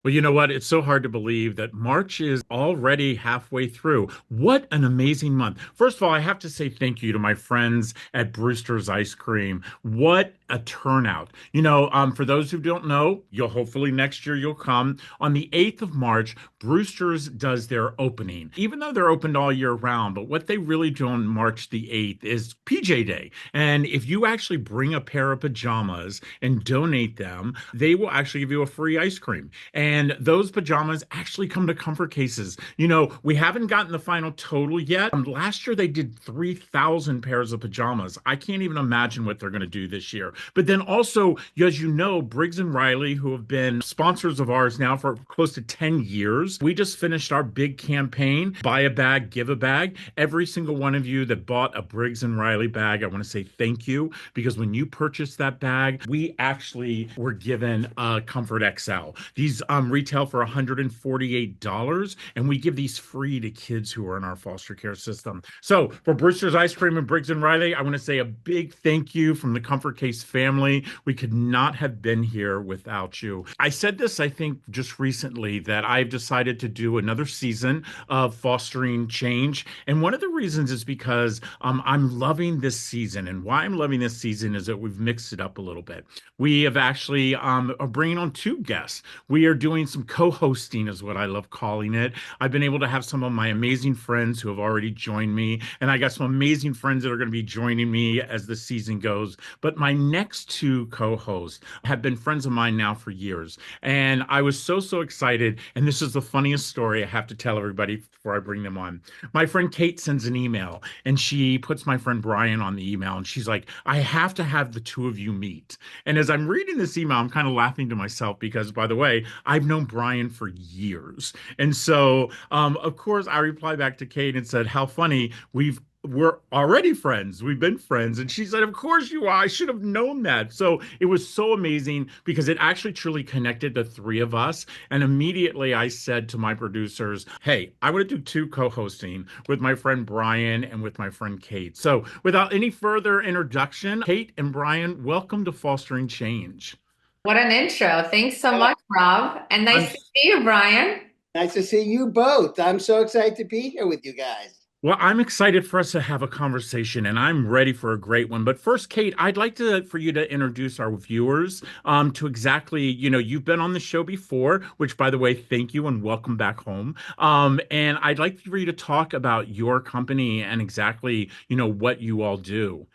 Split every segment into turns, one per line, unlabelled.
Well, you know what? It's so hard to believe that March is already halfway through. What an amazing month. First of all, I have to say thank you to my friends at Brewster's Ice Cream. What a turnout. For those who don't know, you'll hopefully next year you'll come. On the 8th of March, Brewster's does their opening, even though they're opened all year round. But what they really do on March the 8th is PJ Day. And if you actually bring a pair of pajamas and donate them, they will actually give you a free ice cream. And those pajamas actually come to comfort cases. We haven't gotten the final total yet. Last year they did 3,000 pairs of pajamas. I can't even imagine what they're going to do this year. But then also, as you know, Briggs and Riley, who have been sponsors of ours now for close to 10 years, we just finished our big campaign, buy a bag, give a bag. Every single one of you that bought a Briggs and Riley bag, I want to say thank you, because when you purchased that bag, we actually were given a Comfort XL. These retail for $148, and we give these free to kids who are in our foster care system. So for Brewster's Ice Cream and Briggs and Riley, I want to say a big thank you from the Comfort Case family. We could not have been here without you. I said this, I think, just recently that I've decided to do another season of fostering change. And one of the reasons is because I'm loving this season. And why I'm loving this season is that we've mixed it up a little bit. We have actually are bringing on two guests. We are doing some co-hosting, is what I love calling it. I've been able to have some of my amazing friends who have already joined me, and I got some amazing friends that are going to be joining me as the season goes. But my next two co-hosts have been friends of mine now for years, and I was so excited. And this is the funniest story I have to tell everybody before I bring them on. My friend Kate sends an email, and she puts my friend Brian on the email, and she's like, "I have to have the two of you meet." And as I'm reading this email, I'm kind of laughing to myself because, by the way, I've known Brian for years. And so, of course, I replied back to Kate and said, "How funny. We're already friends. We've been friends." And she said, "Of course you are. I should have known that." So it was so amazing because it actually truly connected the three of us. And immediately I said to my producers, "Hey, I want to do two co-hosting with my friend Brian and with my friend Kate." So without any further introduction, Kate and Brian, welcome to Fostering Change.
What an intro. Thanks so
Oh,
much, Rob. And
I'm
nice to see you, Brian.
Nice to see you both. I'm so excited to be here with you guys.
Well, I'm excited for us to have a conversation, and I'm ready for a great one. But first, Kate, I'd like for you to introduce our viewers to exactly, you've been on the show before, which, by the way, thank you and welcome back home. And I'd like for you to talk about your company and exactly, what you all do.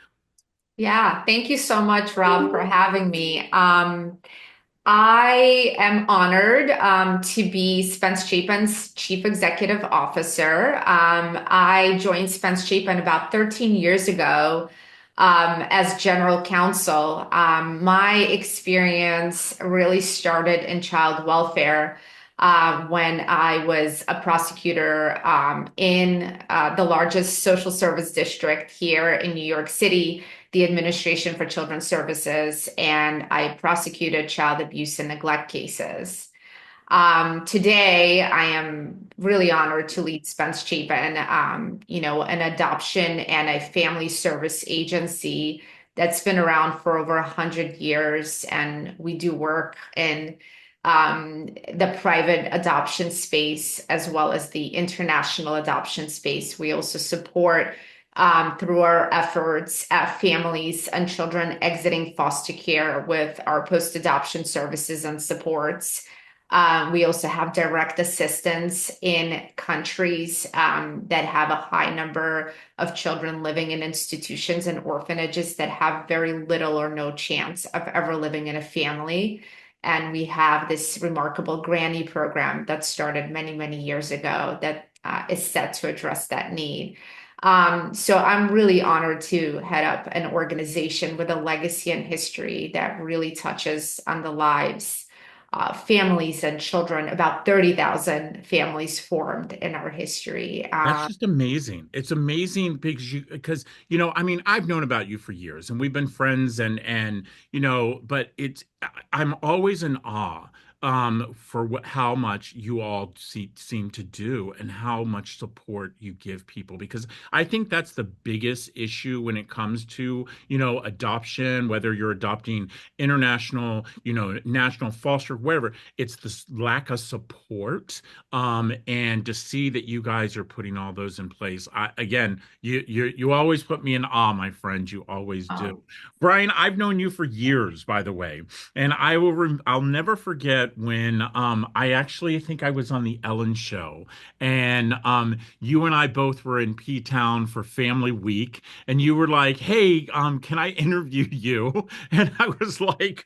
Yeah, thank you so much, Rob, for having me. I am honored to be Spence-Chapin's Chief Executive Officer. I joined Spence-Chapin about 13 years ago as General Counsel. My experience really started in child welfare when I was a prosecutor in the largest social service district here in New York City, the Administration for Children's Services, and I prosecuted child abuse and neglect cases. Today, I am really honored to lead Spence-Chapin, an adoption and a family service agency that's been around for over 100 years. And we do work in the private adoption space as well as the international adoption space. We also support through our efforts at families and children exiting foster care with our post-adoption services and supports. We also have direct assistance in countries that have a high number of children living in institutions and orphanages that have very little or no chance of ever living in a family. And we have this remarkable granny program that started many years ago that is set to address that need. So I'm really honored to head up an organization with a legacy and history that really touches on the lives, families and children. About 30,000 families formed in our history.
That's just amazing. It's amazing because I mean, I've known about you for years and we've been friends and but I'm always in awe for how much you all seem to do and how much support you give people. Because I think that's the biggest issue when it comes to, adoption, whether you're adopting international, national foster, whatever. It's this lack of support. And to see that you guys are putting all those in place. Again, you always put me in awe, my friend. You always do.
Oh,
Brian, I've known you for years, by the way. And I'll never forget when I actually think I was on the Ellen show, and you and I both were in P Town for Family Week, and you were like, "Hey, can I interview you?" And I was like,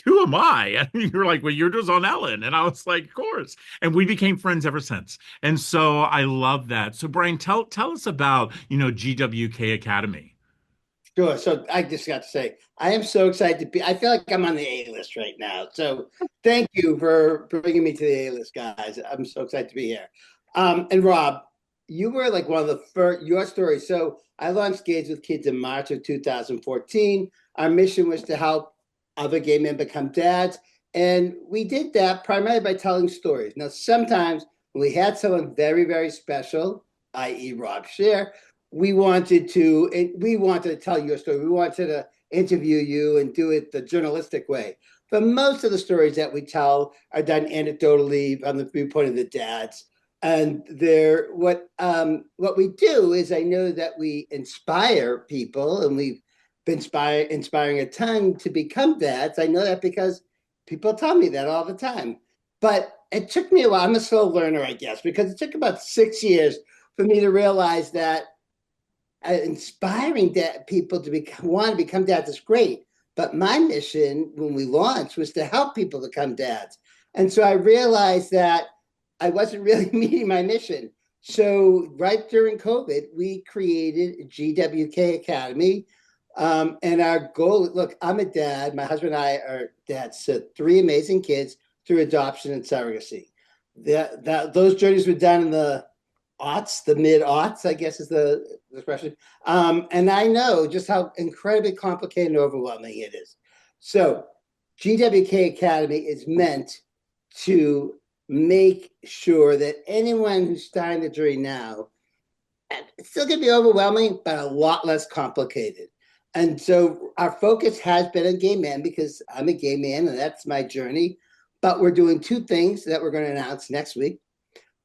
"Who am I?" And you were like, "Well, you're just on Ellen," and I was like, "Of course." And we became friends ever since. And so I love that. So Brian, tell us about GWK Academy.
Sure. So I just got to say, I am so excited to be. I feel like I'm on the A list right now. So thank you for bringing me to the A list, guys. I'm so excited to be here. And Rob, you were like one of the first, your story. So I launched Gays with Kids in March of 2014. Our mission was to help other gay men become dads. And we did that primarily by telling stories. Now, sometimes when we had someone very, very special, i.e., Rob Scheer, we wanted to tell your story. We wanted to interview you and do it the journalistic way. But most of the stories that we tell are done anecdotally from the viewpoint of the dads. And what we do is, I know that we inspire people, and we've been inspiring a ton to become dads. I know that because people tell me that all the time. But it took me a while. I'm a slow learner, I guess, because it took about 6 years for me to realize that inspiring people to want to become dads is great. But my mission when we launched was to help people become dads. And so I realized that I wasn't really meeting my mission. So right during COVID, we created GWK Academy. And our goal, look, I'm a dad. My husband and I are dads to three amazing kids through adoption and surrogacy. Those journeys were done in the the mid-aughts, I guess is the expression. And I know just how incredibly complicated and overwhelming it is. So GWK Academy is meant to make sure that anyone who's starting the journey now, it's still going to be overwhelming, but a lot less complicated. And so our focus has been on gay men because I'm a gay man and that's my journey. But we're doing two things that we're going to announce next week.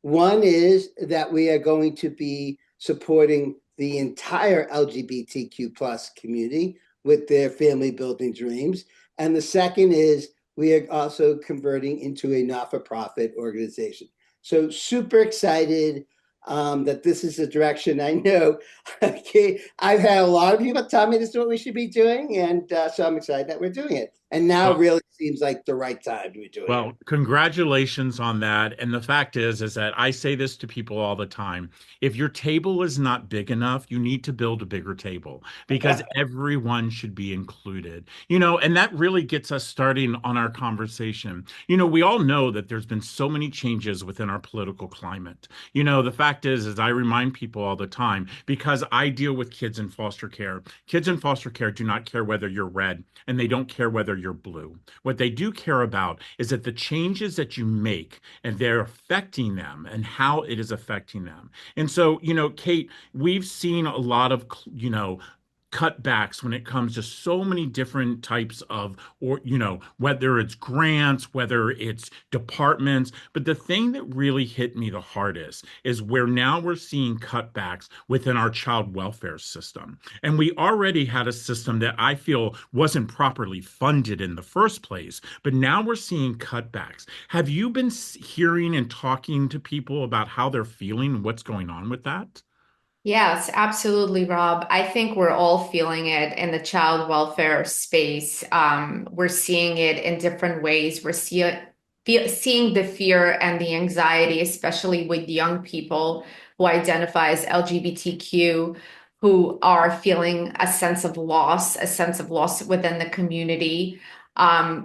One is that we are going to be supporting the entire LGBTQ plus community with their family building dreams. And the second is we are also converting into a not-for-profit organization. So super excited that this is the direction. I know I've had a lot of people tell me this is what we should be doing. And so I'm excited that we're doing it. And now
Well,
really seems like the right time to be doing it.
Well, congratulations on that. And the fact is that I say this to people all the time. If your table is not big enough, you need to build a bigger table because everyone should be included. And that really gets us starting on our conversation. We all know that there's been so many changes within our political climate. The fact is I remind people all the time because I deal with kids in foster care. Kids in foster care do not care whether you're red and they don't care whether you're blue. What they do care about is that the changes that you make and they're affecting them and how it is affecting them. And so, Kate, we've seen a lot of, cutbacks when it comes to so many different types of, or whether it's grants, whether it's departments. But the thing that really hit me the hardest is where now we're seeing cutbacks within our child welfare system. And we already had a system that I feel wasn't properly funded in the first place, but now we're seeing cutbacks. Have you been hearing and talking to people about how they're feeling and what's going on with that?
yes, absolutely, Rob. I think we're all feeling it in the child welfare space. We're seeing it in different ways. Seeing the fear and the anxiety, especially with young people who identify as LGBTQ, who are feeling a sense of loss within the community.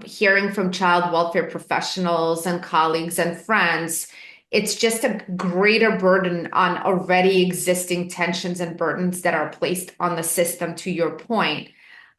Hearing from child welfare professionals and colleagues and friends, it's just a greater burden on already existing tensions and burdens that are placed on the system, to your point.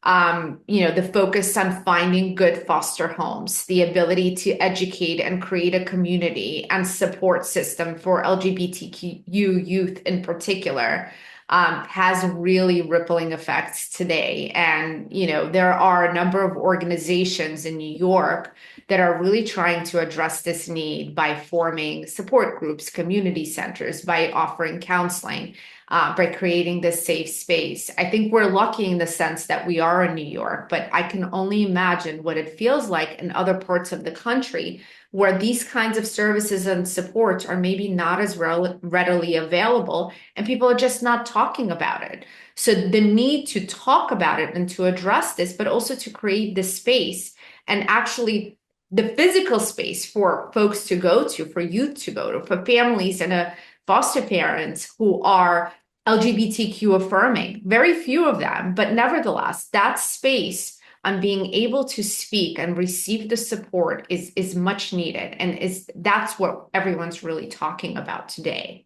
The focus on finding good foster homes, the ability to educate and create a community and support system for LGBTQ youth in particular, has really rippling effects today. And, there are a number of organizations in New York that are really trying to address this need by forming support groups, community centers, by offering counseling, by creating this safe space. I think we're lucky in the sense that we are in New York, but I can only imagine what it feels like in other parts of the country where these kinds of services and supports are maybe not as readily available and people are just not talking about it. So the need to talk about it and to address this, but also to create this space and actually the physical space for folks to go to, for youth to go to, for families and foster parents who are LGBTQ affirming. Very few of them, but nevertheless, that space on being able to speak and receive the support is much needed, and that's what everyone's really talking about today.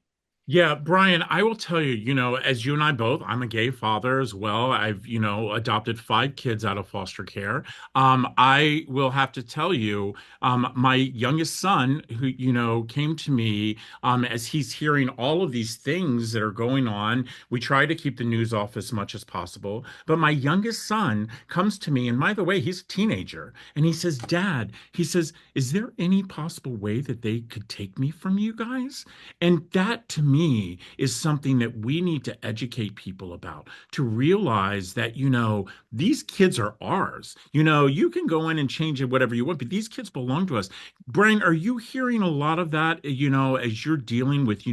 Yeah, Brian, I will tell you, as you and I both, I'm a gay father as well. I've, adopted 5 kids out of foster care. I will have to tell you, my youngest son, who, came to me, as he's hearing all of these things that are going on. We try to keep the news off as much as possible. But my youngest son comes to me, and by the way, he's a teenager, and he says, Dad, he says, is there any possible way that they could take me from you guys? And that to me is something that we need to educate people about, to realize that, these kids are ours. You can go in and change it whatever you want, but these kids belong to us. Brian, are you hearing a lot of that, as you're dealing with,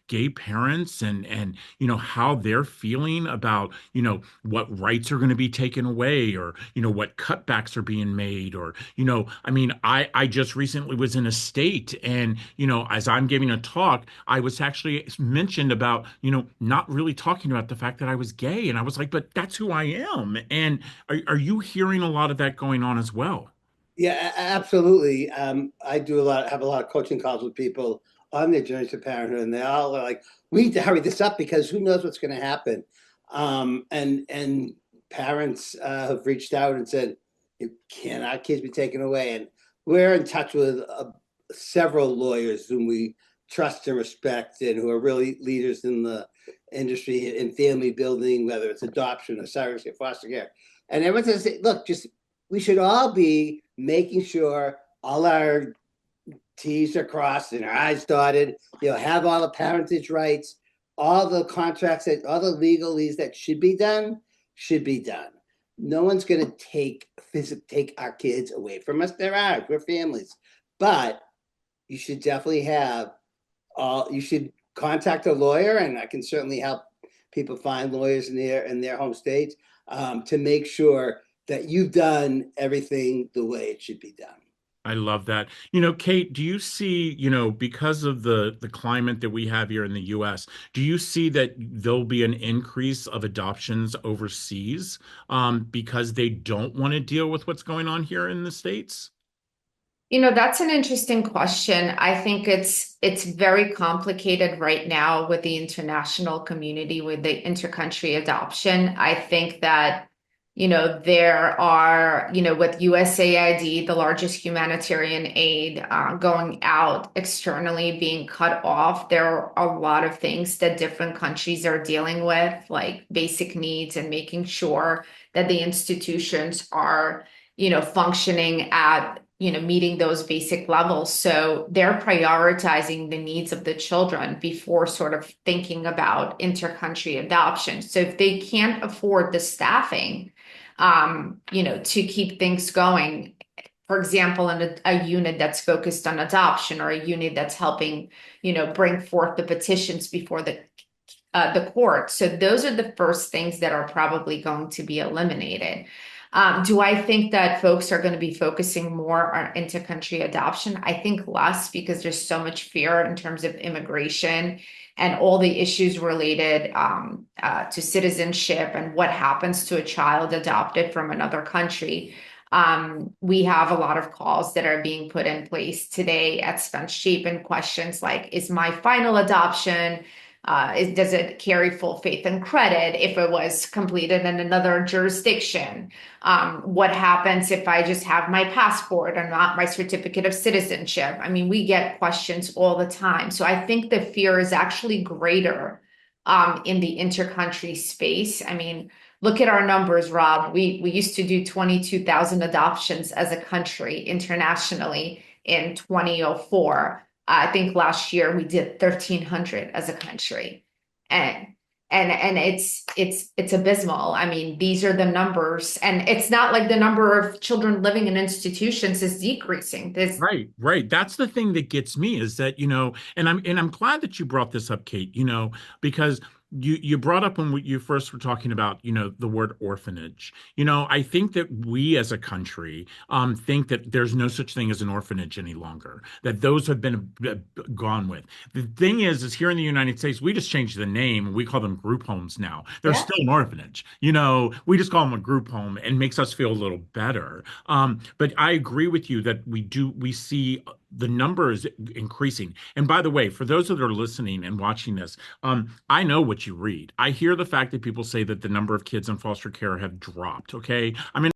gay parents and how they're feeling about, what rights are going to be taken away or, what cutbacks are being made or, I mean, I just recently was in a state and, as I'm giving a talk, I was actually mentioned about, not really talking about the fact that I was gay. And I was like, but that's who I am. And are you hearing a lot of that going on as well?
Yeah, absolutely. I have a lot of coaching calls with people on their journey to parenthood, and they all are like, "We need to hurry this up because who knows what's going to happen." And parents have reached out and said, "Can our kids be taken away?" And we're in touch with several lawyers whom we trust and respect, and who are really leaders in the industry in family building, whether it's adoption or surrogacy or foster care. And everyone says, "Look, just we should all be making sure all our T's are crossed and our I's dotted, have all the parentage rights, all the contracts, all the legalese that should be done. No one's going to take our kids away from us. They're ours. We're families. But you should definitely you should contact a lawyer, and I can certainly help people find lawyers in their home states to make sure that you've done everything the way it should be done."
I love that. Kate, do you see, because of the climate that we have here in the US, do you see that there'll be an increase of adoptions overseas because they don't want to deal with what's going on here in the States?
That's an interesting question. I think it's very complicated right now with the international community, with the intercountry adoption. I think that, there are, with USAID, the largest humanitarian aid going out externally, being cut off, there are a lot of things that different countries are dealing with, like basic needs and making sure that the institutions are, functioning at meeting those basic levels. So they're prioritizing the needs of the children before sort of thinking about intercountry adoption. So if they can't afford the staffing, to keep things going, for example, in a unit that's focused on adoption or a unit that's helping, bring forth the petitions before the court. So those are the first things that are probably going to be eliminated. Do I think that folks are going to be focusing more on intercountry adoption? I think less, because there's so much fear in terms of immigration and all the issues related to citizenship and what happens to a child adopted from another country. We have a lot of calls that are being put in place today at Spence-Chapin, questions like, is my final adoption Does it carry full faith and credit if it was completed in another jurisdiction? What happens if I just have my passport and not my certificate of citizenship? I mean, we get questions all the time. So I think the fear is actually greater in the intercountry space. I mean, look at our numbers, Rob. We used to do 22,000 adoptions as a country internationally in 2004. I think last year we did 1,300 as a country, and it's abysmal. I mean, these are the numbers, and it's not like the number of children living in institutions is decreasing. This
Right, right. That's the thing that gets me is that, and I'm glad that you brought this up, Kate, because you brought up when you first were talking about, the word orphanage. I think that we as a country think that there's no such thing as an orphanage any longer, that those have been gone with. The thing is here in the United States, we just changed the name and we call them group homes now. They're
Yeah.
still an orphanage. We just call them a group home and makes us feel a little better. But I agree with you that we see the numbers increasing. And by the way, for those that are listening and watching this, I know what you read. I hear the fact that people say that the number of kids in foster care have dropped. Okay. I mean,